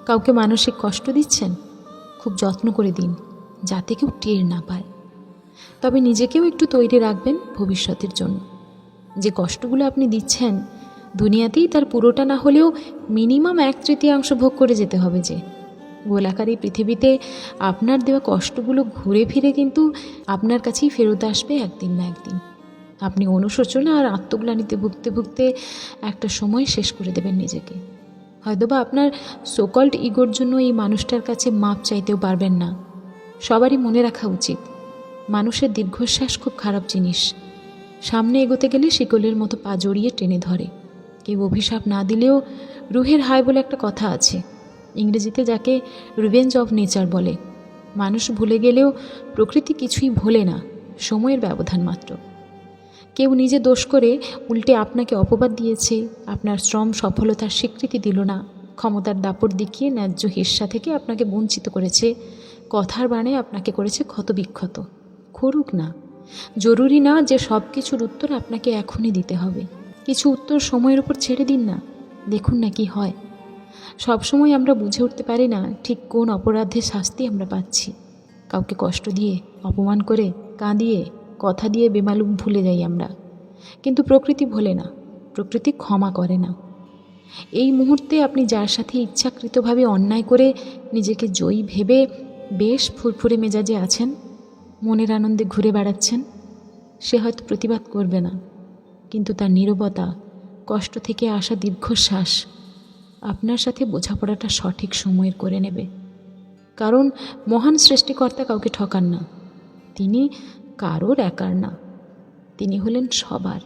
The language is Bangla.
কাউকে মানসিক কষ্ট দিচ্ছেন, খুব যত্ন করে দিন যাতে কেউ টের না পায়। তবে নিজেকেও একটু তৈরি রাখবেন ভবিষ্যতের জন্য। যে কষ্টগুলো আপনি দিচ্ছেন, দুনিয়াতেই তার পুরোটা না হলেও মিনিমাম 1/3 ভোগ করে যেতে হবে। যে গোলাকার এই পৃথিবীতে আপনার দেওয়া কষ্টগুলো ঘুরে ফিরে কিন্তু আপনার কাছেই ফেরত আসবে একদিন না একদিন। আপনি অনুশোচনা আর আত্মগ্লানিতে ভুগতে ভুগতে একটা সময় শেষ করে দেবেন নিজেকে। হয়তোবা আপনার সোকল্ড ইগোর জন্য এই মানুষটার কাছে মাপ চাইতেও পারবেন না। সবারই মনে রাখা উচিত, মানুষের দীর্ঘশ্বাস খুব খারাপ জিনিস। সামনে এগোতে গেলে শিকলের মতো পা জড়িয়ে টেনে ধরে। কেউ অভিশাপ না দিলেও রুহের হায় বলে একটা কথা আছে, ইংরেজিতে যাকে রিভেঞ্জ অফ নেচার বলে। মানুষ ভুলে গেলেও প্রকৃতি কিছুই ভোলে না, সময়ের ব্যবধান মাত্র। কেউ নিজে দোষ করে উল্টে আপনাকে অপবাদ দিয়েছে, আপনার শ্রম সফলতার স্বীকৃতি দিল না, ক্ষমতার দাপট দেখিয়ে ন্যায্য হিস্সা থেকে আপনাকে বঞ্চিত করেছে, কথার বাণে আপনাকে করেছে ক্ষতবিক্ষত। করুক না, জরুরি না যে সব কিছুর উত্তর আপনাকে এখনই দিতে হবে। কিছু উত্তর সময়ের উপর ছেড়ে দিন না, দেখুন না কি হয়। সবসময় আমরা বুঝে উঠতে পারি না ঠিক কোন অপরাধের শাস্তি আমরা পাচ্ছি। কাউকে কষ্ট দিয়ে, অপমান করে, কাঁদিয়ে, কথা দিয়ে বেমালুম ভুলে যাই আমরা, কিন্তু প্রকৃতি ভোলে না, প্রকৃতি ক্ষমা করে না। এই মুহূর্তে আপনি যার সাথে ইচ্ছাকৃতভাবে অন্যায় করে নিজেকে জয়ী ভেবে বেশ ফুরফুরে মেজাজে আছেন, মনের আনন্দে ঘুরে বেড়াচ্ছেন, সে হয়তো প্রতিবাদ করবে না, কিন্তু তার নীরবতা, কষ্ট থেকে আসা দীর্ঘশ্বাস আপনার সাথে বোঝাপড়াটা সঠিক সময়ের করে নেবে। কারণ মহান সৃষ্টিকর্তা কাউকে ঠকান না, তিনি কারোর একার না, তিনি হলেন সবার।